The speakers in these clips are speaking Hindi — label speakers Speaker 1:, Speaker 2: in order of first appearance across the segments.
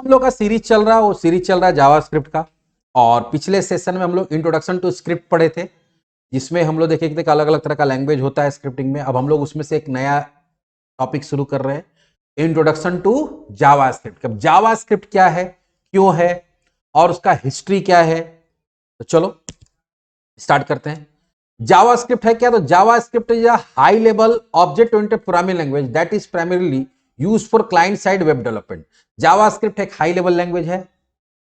Speaker 1: हम लोग का सीरीज चल रहा है, वो सीरीज चल रहा है जावास्क्रिप्ट का। और पिछले सेशन में हम लोग इंट्रोडक्शन टू स्क्रिप्ट पढ़े थे, जिसमें हम लोग देखे थे अलग अलग तरह का लैंग्वेज होता है स्क्रिप्टिंग में। अब हम लोग उसमें से एक नया टॉपिक शुरू कर रहे हैं, इंट्रोडक्शन टू जावास्क्रिप्ट। अब जावास्क्रिप्ट क्या है, क्यों है, और उसका हिस्ट्री क्या है। तो चलो स्टार्ट करते हैं। जावास्क्रिप्ट है क्या? तो JavaScript is a high level object oriented programming language that is primarily used for client side web development. JavaScript एक हाई लेवल लैंग्वेज है,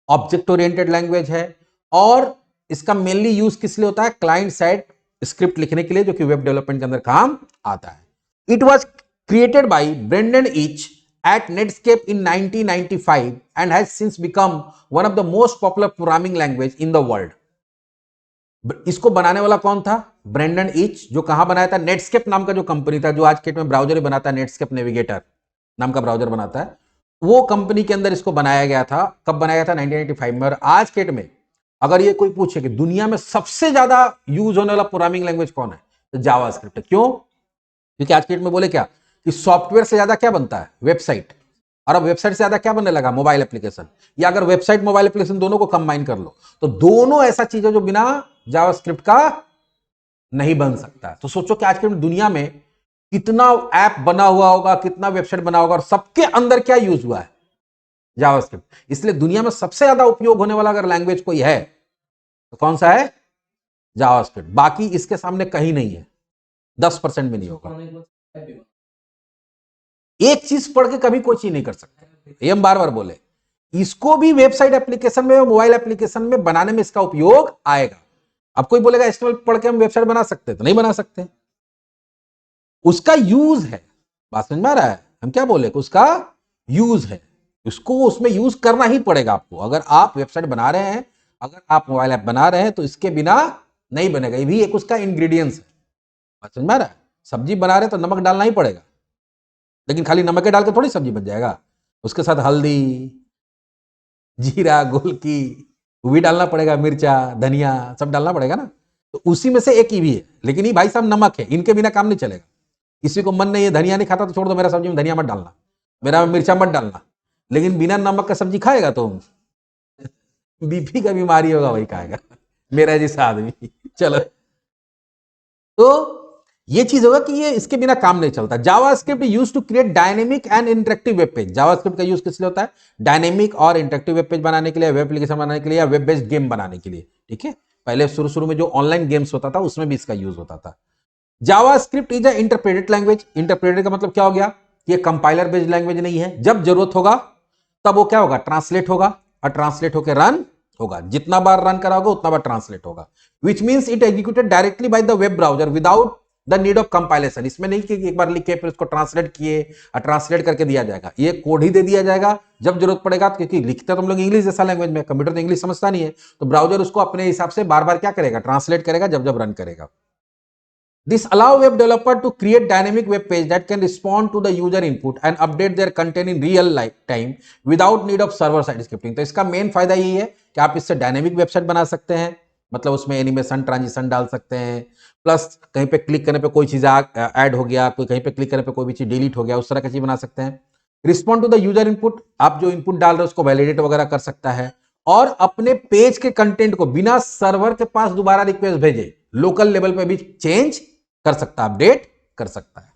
Speaker 1: ऑब्जेक्ट ओरिएंटेड लैंग्वेज है, और इसका मेनली यूज किस लिए होता है? क्लाइंट साइड स्क्रिप्ट लिखने के लिए, जो कि वेब डेवलपमेंट के अंदर काम आता है। It was created by Brendan Eich at Netscape in 1995 and has since become one of the most popular programming language in the world. इसको बनाने वाला कौन था? Brendan Eich. जो कहां बनाया था? नेटस्केप नाम का जो कंपनी था, जो आज के डेट में ब्राउजर बनाता है, नेटस्केप नेविगेटर नाम का ब्राउजर बनाता है, वो कंपनी के अंदर इसको बनाया गया था। कब बनाया था? 1995 में। और आज के डेट में अगर ये कोई पूछे कि दुनिया में सबसे ज्यादा यूज होने वाला प्रोग्रामिंग लैंग्वेज कौन है, तो जावास्क्रिप्ट है। क्यों? क्योंकि आज के डेट में बोले क्या कि सॉफ्टवेयर से ज्यादा क्या बनता है? वेबसाइट। और अब वेबसाइट से ज्यादा क्या बनने लगा? Mobile application. या अगर वेबसाइट मोबाइल एप्लीकेशन दोनों को कंबाइन कर लो, तो दोनों ऐसा चीज है जो बिना जावास्क्रिप्ट का नहीं बन सकता। तो सोचो कि आज के दुनिया में कितना ऐप बना हुआ होगा, कितना वेबसाइट बना होगा, और सबके अंदर क्या यूज हुआ है? जावास्क्रिप्ट। इसलिए दुनिया में सबसे ज्यादा उपयोग होने वाला अगर लैंग्वेज कोई है तो कौन सा है? जावास्क्रिप्ट। बाकी इसके सामने कहीं नहीं है, 10% भी नहीं होगा। एक चीज पढ़ के कभी कोई चीज नहीं कर सकते, ये हम बार बार बोले। इसको भी वेबसाइट एप्लीकेशन में, मोबाइल एप्लीकेशन में बनाने में इसका उपयोग आएगा। अब कोई बोलेगा HTML पढ़ के हम वेबसाइट बना सकते हैं, तो नहीं बना सकते। उसका यूज है, बात समझ में आ रहा है? हम क्या बोले कि उसका यूज है, उसको उसमें यूज करना ही पड़ेगा आपको। अगर आप वेबसाइट बना रहे हैं, अगर आप मोबाइल ऐप बना रहे हैं, तो इसके बिना नहीं बनेगा। ये भी एक उसका इंग्रेडिएंट्स है। बात समझ में आ रहा है? सब्जी बना रहे हैं तो नमक डालना ही पड़ेगा, लेकिन खाली नमक डाल के थोड़ी सब्जी बन जाएगा। उसके साथ हल्दी, जीरा, गोलकी, वो भी डालना पड़ेगा, मिर्चा, धनिया सब डालना पड़ेगा ना। तो उसी में से एक ही भी है, लेकिन ये भाई साहब नमक है, इनके बिना काम नहीं चलेगा। किसी को मन नहीं है, धनिया नहीं खाता, तो छोड़ दो, मेरा सब्जी में धनिया मत डालना, मेरा मिर्चा मत डालना। लेकिन बिना नमक का सब्जी खाएगा तो बीपी का बीमारी होगा, वही खाएगा, मेरा जैसा आदमी। चलो, तो ये चीज होगा कि ये इसके बिना काम नहीं चलता। JavaScript use to create dynamic and interactive web page. JavaScript का यूज किस लिए होता है? डायनेमिक और इंटरेक्टिव वेब पेज बनाने के लिए, वेब एप्लीकेशन बनाने के लिए, या वेब बेस्ड गेम बनाने के लिए। ठीक है, पहले शुरू में जो ऑनलाइन गेम्स होता था उसमें भी इसका यूज होता था। JavaScript is a interpreted language. Interpreted का मतलब क्या हो गया? ये कंपाइलर बेस्ड लैंग्वेज नहीं है। जब जरूरत होगा तब वो क्या होगा? ट्रांसलेट होगा, और ट्रांसलेट होकर रन होगा। जितना बार रन करा होगा उतना बार ट्रांसलेट होगा। Which means it executed directly by the web browser without the need of compilation. इसमें नहीं कि एक बार लिख के फिर उसको ट्रांसलेट किए और ट्रांसलेट करके दिया जाएगा। ये कोड ही दे दिया जाएगा जब जरूरत पड़ेगा, क्योंकि लिखते तो हम लोग इंग्लिश जैसा लैंग्वेज में, कंप्यूटर तो इंग्लिश समझता नहीं है, तो ब्राउजर उसको अपने हिसाब से बार बार क्या करेगा? ट्रांसलेट करेगा जब जब रन करेगा। This allow web developer to create dynamic web page that can respond to the user input and update their content in real time without need of server side scripting। तो इसका मेन फायदा यही है कि आप इससे डायनेमिक वेबसाइट बना सकते हैं, मतलब उसमें एनिमेशन, ट्रांजिशन डाल सकते हैं, प्लस कहीं पे क्लिक करने पे कोई चीज ऐड हो गया, कोई कहीं पे क्लिक करने पे कोई भी चीज डिलीट हो गया, उस तरह की चीज बना सकते हैं। Respond to the user input, आप जो इनपुट डाल रहे हैं उसको वैलिडेट वगैरह कर सकता है, और अपने पेज के कंटेंट को बिना सर्वर के पास दोबारा रिक्वेस्ट भेजे लोकल लेवल पे भी चेंज कर सकता है, अपडेट कर सकता है।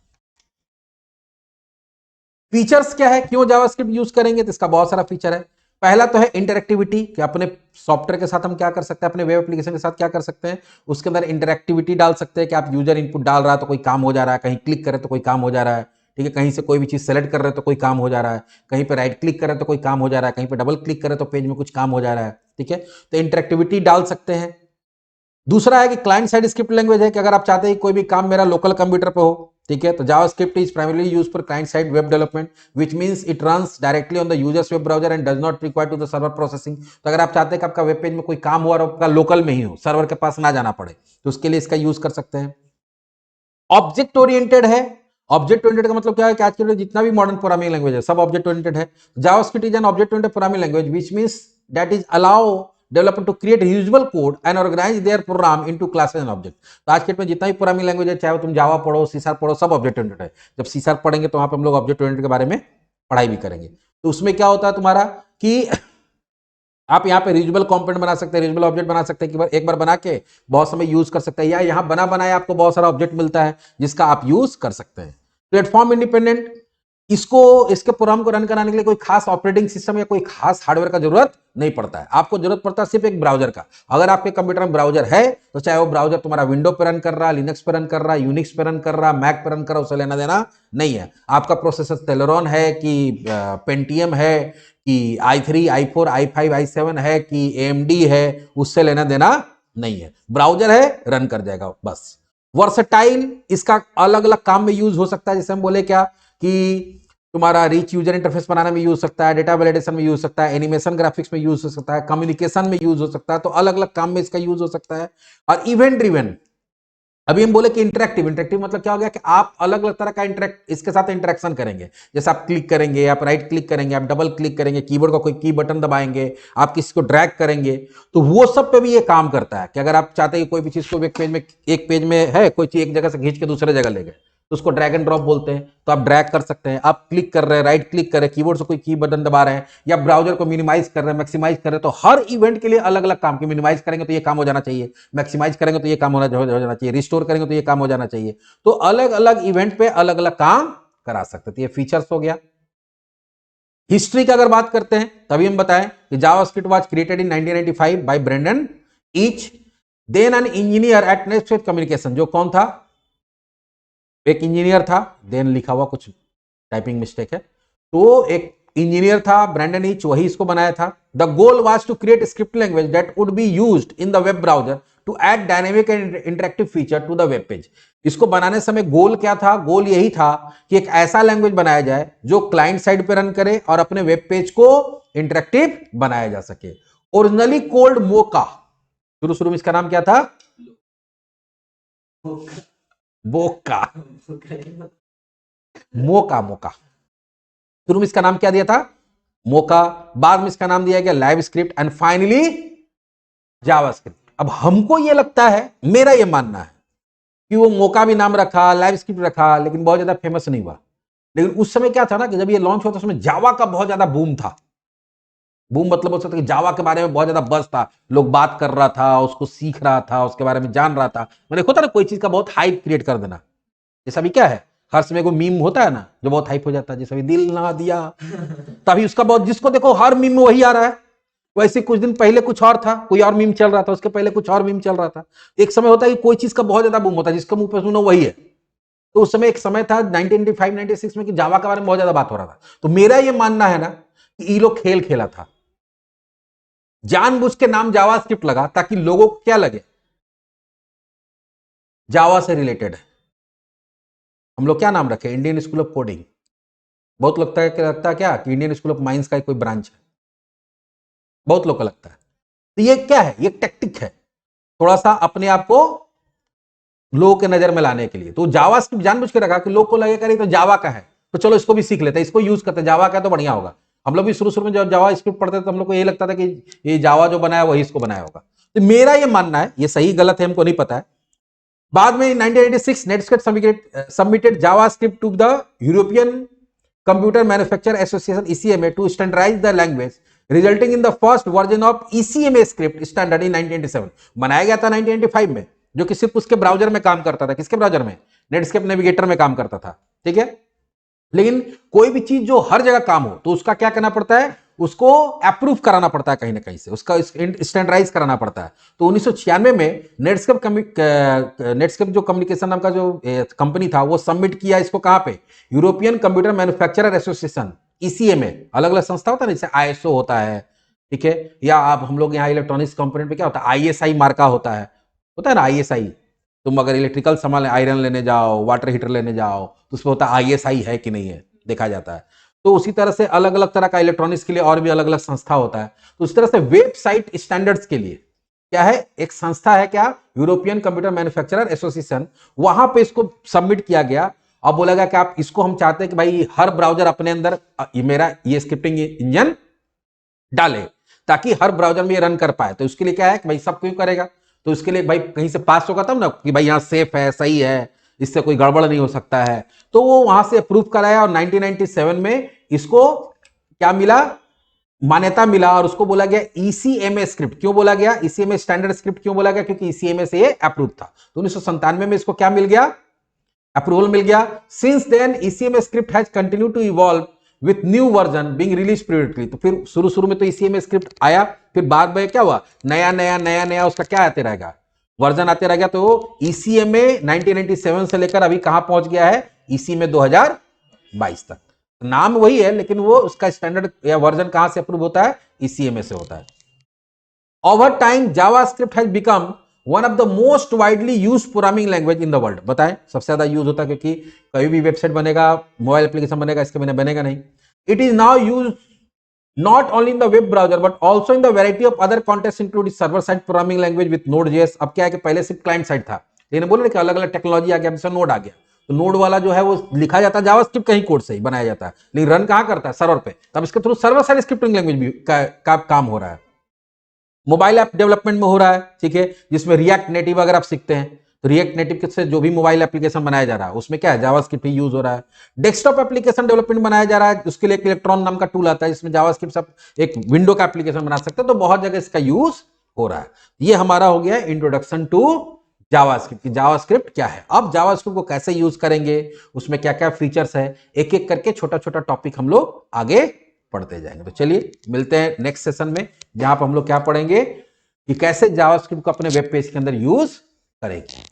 Speaker 1: फीचर्स क्या है, क्यों जावास्क्रिप्ट यूज करेंगे? तो इसका बहुत सारा फीचर है। पहला तो है इंटरेक्टिविटी, कि अपने सॉफ्टवेयर के साथ हम क्या कर सकते हैं, अपने वेब एप्लीकेशन के साथ क्या कर सकते हैं, उसके अंदर इंटरेक्टिविटी डाल सकते हैं कि आप यूजर इनपुट डाल रहा है तो कोई काम हो जा रहा है, कहीं क्लिक करें तो कोई काम हो जा रहा है, ठीक है, कहीं से कोई भी चीज सेलेक्ट कर रहे तो कोई काम हो जा रहा है, कहीं पे राइट क्लिक करें तो कोई काम हो जा रहा है, कहीं पे डबल क्लिक करें तो पेज में कुछ काम हो जा रहा है। ठीक है, तो इंटरेक्टिविटी डाल सकते हैं। दूसरा है कि क्लाइंट साइड स्क्रिप्ट लैंग्वेज है, कि अगर आप चाहते हैं कोई भी काम मेरा लोकल कंप्यूटर पे हो, ठीक है, तो JavaScript is primarily used for client side web development, which means it runs directly on the user's web browser and does not require to the server processing. तो अगर आप चाहते हैं कि आपका वेब पेज में कोई काम हुआ और आपका लोकल में ही हो, सर्वर के पास ना जाना पड़े, तो उसके लिए इसका यूज कर सकते हैं। ऑब्जेक्ट ओरिएंटेड है। ऑब्जेक्ट ओरिएंटेड का मतलब क्या है कि आज के जितना भी मॉडर्न प्रोग्रामिंग लैंग्वेज है सब ऑब्जेक्ट ओरिएंटेड है। JavaScript is an object oriented programming language which means that is allow developer to create usual code and organize their program into classes and object. तो आज के में जितना भी प्रोग्रामिंग लैंग्वेज है, चाहे तुम जावा पढ़ो, सी शार्प पढ़ो, सब ऑब्जेक्ट ओरिएंटेड है। जब सी शार्प पढ़ेंगे तो वहां पे हम लोग ऑब्जेक्ट ओरिएंटेड के बारे में पढ़ाई भी करेंगे। तो उसमें क्या होता है तुम्हारा कि आप यहाँ पे रीयूजेबल कंपोनेंट बना सकते हैं, रीयूजेबल ऑब्जेक्ट बना सकते हैं कि एक बार बना के बहुत समय यूज कर सकते हैं, या यहाँ बना बनाया आपको बहुत सारा ऑब्जेक्ट मिलता है जिसका आप यूज कर सकते हैं। प्लेटफॉर्म इंडिपेंडेंट, इसके प्रोग्राम को रन कराने के लिए कोई खास ऑपरेटिंग सिस्टम या कोई खास हार्डवेयर का जरूरत नहीं पड़ता है। आपको जरूरत पड़ता है सिर्फ एक ब्राउजर का। अगर आपके कंप्यूटर में ब्राउजर है तो चाहे वो ब्राउजर तुम्हारा विंडो पे रन कर रहा, लिनक्स पे रन कर रहा, यूनिक्स पे रन कर रहा, मैक पे रन कर रहा, उसे लेना देना नहीं है। आपका प्रोसेसर सेलेरॉन है कि पेंटियम है कि i3, i4, i5, i7 है कि AMD है, उससे लेना देना नहीं है। ब्राउजर है, रन कर जाएगा बस। वर्सटाइल, इसका अलग अलग काम में यूज हो सकता है। जैसे हम बोले क्या कि तुम्हारा रिच यूजर इंटरफेस बनाने में यूज हो सकता है, डेटा वैलिडेशन में यूज हो सकता है, एनिमेशन ग्राफिक्स में यूज हो सकता है, कम्युनिकेशन में यूज हो सकता है। तो अलग अलग काम में इसका यूज हो सकता है। और इवेंट ड्रिवन, अभी हम बोले कि इंटरेक्टिव मतलब क्या हो गया कि आप अलग अलग तरह का इसके साथ इंटरेक्शन करेंगे। जैसे आप क्लिक करेंगे, आप राइट क्लिक करेंगे, आप डबल क्लिक करेंगे, कीबोर्ड का कोई की बटन दबाएंगे, आप किसी को ड्रैग करेंगे, तो वो सब पे भी ये काम करता है कि अगर आप चाहते हैं कोई भी चीज को एक पेज में है कोई चीज, एक जगह से खींच के दूसरे जगह ले गए, तो उसको ड्रैग एंड ड्रॉप बोलते हैं। तो आप ड्रैग कर सकते हैं, आप क्लिक कर रहे हैं, राइट क्लिक कर रहे हैं, कीबोर्ड से कोई की बटन दबा रहे हैं, या ब्राउजर को मिनिमाइज कर रहे हैं, मैक्सिमाइज कर रहे हैं। तो हर इवेंट के लिए अलग अलग काम की, मिनिमाइज करेंगे तो ये काम हो जाना चाहिए, मैक्सिमाइज करेंगे तो ये काम हो जाना चाहिए, रिस्टोर करेंगे तो ये काम हो जाना चाहिए। तो अलग अलग इवेंट पे अलग अलग काम करा सकते हैं। तो ये फीचर्स हो गया। हिस्ट्री की अगर बात करते हैं तभी हम बताएं कि JavaScript was created in 1995 by Brendan Eich, then an engineer at Netscape communication. जो कौन था? एक इंजीनियर था, देन लिखा हुआ कुछ टाइपिंग मिस्टेक है। तो एक इंजीनियर था ब्रेंडन ईच, वही इसको बनाया था। The goal was to create script language that would be used in the web browser to add dynamic and interactive feature to the web page. इसको बनाने समय गोल क्या था? गोल यही था कि एक ऐसा लैंग्वेज बनाया जाए जो क्लाइंट साइड पे रन करे और अपने वेब पेज को इंटरेक्टिव बनाया जा सके। ओरिजिनली कोल्ड मोका, शुरू में इसका नाम क्या था? बोका, मोका। शुरू में इसका नाम क्या दिया था? मोका। बाद में इसका नाम दिया गया live script, and finally JavaScript. अब हमको यह लगता है, मेरा यह मानना है कि वो मोका भी नाम रखा, लाइव स्क्रिप्ट रखा, लेकिन बहुत ज्यादा फेमस नहीं हुआ। लेकिन उस समय क्या था ना कि जब ये लॉन्च हुआ था उसमें जावा का बहुत ज्यादा बूम था। बूम मतलब हो सकता है कि जावा के बारे में बहुत ज्यादा बज़ था, लोग बात कर रहा था, उसको सीख रहा था, उसके बारे में जान रहा था। मैंने होता ना कोई चीज का बहुत हाइप क्रिएट कर देना। जैसा भी क्या है, हर समय को मीम होता है ना जो बहुत हाइप हो जाता है, जैसे भी दिल ना दिया, तभी उसका बहुत, जिसको देखो हर मीम में वही आ रहा है। वैसे कुछ दिन पहले कुछ और था, कोई और मीम चल रहा था, उसके पहले कुछ और मीम चल रहा था। एक समय होता है कि कोई चीज का बहुत ज्यादा बूम होता है, जिसका मुंह पे सुनो वही है। तो उस समय एक समय था 1995-96 में कि जावा के बारे में बहुत ज्यादा बात हो रहा था। तो मेरा यह मानना है ना कि ये लोग खेल खेला था, जानबूझ के नाम जावास्क्रिप्ट लगा ताकि लोगों को क्या लगे, जावा से रिलेटेड है। हम लोग क्या नाम रखे? Indian school of coding. बहुत लगता है क्या कि इंडियन स्कूल ऑफ माइंस का कोई ब्रांच है, बहुत लोग को लगता है। तो ये क्या है? ये टेक्टिक है, थोड़ा सा अपने आप को लोगों के नजर में लाने के लिए। तो जावास्क्रिप्ट जानबूझ के रखा कि लोग को लगेगा नहीं तो जावा का है, तो चलो इसको भी सीख लेते हैं, इसको यूज करते हैं, जावा का तो बढ़िया होगा। हम लोग भी शुरू में जब जावा स्क्रिप्ट पढ़ते थे तो हम लोग को ये लगता था कि ये जावा जो बनाया वही इसको बनाया होगा। तो मेरा ये मानना है, ये सही गलत है हमको नहीं पता है। बाद में 1986 Netscape submitted JavaScript to the European computer manufacturer association ECMA to standardize the language, resulting in the first version of ECMA script standard in 1987। बनाया गया था 1995 में, जो कि सिर्फ उसके ब्राउजर में काम करता था। किसके ब्राउजर में? नेटस्केप नेविगेटर में काम करता था, ठीक है। लेकिन कोई भी चीज जो हर जगह काम हो तो उसका क्या करना पड़ता है? उसको अप्रूव कराना पड़ता है कहीं ना कहीं से, उसका स्टैंडर्डाइज कराना पड़ता है। तो 1996 में नेटस्केप जो कम्युनिकेशन नाम का जो कंपनी था वो सबमिट किया इसको कहां पे? European computer manufacturer association ECMA। अलग अलग संस्था होता है ना, जैसे ISO होता है, ठीक है, या आप हम लोग यहाँ इलेक्ट्रॉनिक्स कंपोनेंट पे क्या होता है? ISI मार्का होता है ना ISI। तुम अगर इलेक्ट्रिकल सामान आयरन लेने जाओ, वाटर हीटर लेने जाओ, तो उसमें होता है ISI है कि नहीं है, देखा जाता है। तो उसी तरह से अलग अलग तरह का इलेक्ट्रॉनिक्स के लिए और भी अलग अलग संस्था होता है। तो उस तरह से वेबसाइट स्टैंडर्ड्स के लिए क्या है? एक संस्था है, क्या? European computer manufacturer association. वहां पे इसको सबमिट किया गया। अब बोला गया कि आप इसको, हम चाहते हैं कि भाई हर ब्राउजर अपने अंदर मेरा ये स्क्रिप्टिंग इंजन डाले ताकि हर ब्राउजर में ये रन कर पाए। तो उसके लिए क्या है कि भाई सब क्यों करेगा? तो उसके लिए भाई कहीं से पास होगा तब ना कि भाई यहाँ सेफ है, सही है, इससे कोई गड़बड़ नहीं हो सकता है। तो वो वहां से अप्रूव कराया और 1997 में इसको क्या मिला? मान्यता मिला और उसको बोला गया ईसीएमए स्क्रिप्ट। क्यों बोला गया ईसीएमए स्टैंडर्ड स्क्रिप्ट? क्यों बोला गया? क्योंकि ईसीएमए से ये अप्रूव था। तो 1997 में इसको क्या मिल गया? अप्रूवल मिल गया। Since then ECMA script has continue to evolve with new version being release periodically. तो फिर शुरू में तो ईसीएमए स्क्रिप्ट आया, फिर बाद में क्या हुआ? नया नया नया नया उसका क्या आते रहेगा? वर्जन आते रहेगा। तो ईसीएमए 1997 से लेकर अभी कहां पहुंच गया है? ईसीएमए 2022 तक। नाम वही है लेकिन वो उसका स्टैंडर्ड या वर्जन कहां से अप्रूव होता है? ईसीएमए से होता है। Over time JavaScript has become one of the most widely use programming language in the world. बताएं सबसे ज्यादा यूज होता है, क्योंकि कभी भी वेबसाइट बनेगा, मोबाइल एप्लीकेशन बनेगा, इसके बिना बनेगा नहीं। It is now use not only in the web browser but also in the variety of other contexts including server side programming language with Node.js। अब क्या है कि पहले सिर्फ क्लाइंट साइड था, लेकिन बोले कि अलग अलग टेक्नोलॉजी आ गया, जैसे नोड आ गया, तो नोड वाला जो है वो लिखा जाता है जावास्क्रिप्ट कहीं कोड से ही बनाया जाता है, लेकिन रन कहां करता है? सर्वर पे। तब इसके through server side scripting language भी का काम हो रहा है। मोबाइल ऐप डेवलपमेंट में हो रहा है, ठीक है, जिसमें रिएक्ट नेटिव अगर आप सीखते हैं तो रिएक्ट नेटिव से जो भी मोबाइल एप्लीकेशन बनाया जा रहा है उसमें क्या है? जावास्क्रिप्ट ही यूज हो रहा है। डेस्कटॉप एप्लीकेशन डेवलपमेंट बनाया जा रहा है, उसके लिए एक इलेक्ट्रॉन नाम का टूल आता है, जिसमें जावास्क्रिप्ट सब एक विंडो का एप्लीकेशन बना सकते हैं। तो बहुत जगह इसका यूज हो रहा है। ये हमारा हो गया इंट्रोडक्शन टू जावास्क्रिप्ट की जावास्क्रिप्ट क्या है। अब जावास्क्रिप्ट को कैसे यूज करेंगे, उसमें क्या क्या फीचर्स है, एक एक करके छोटा छोटा टॉपिक हम लोग आगे पढ़ते जाएंगे। तो चलिए मिलते हैं नेक्स्ट सेशन में, जहां पर हम लोग क्या पढ़ेंगे कि कैसे जावास्क्रिप्ट को अपने वेब पेज के अंदर यूज करेंगे।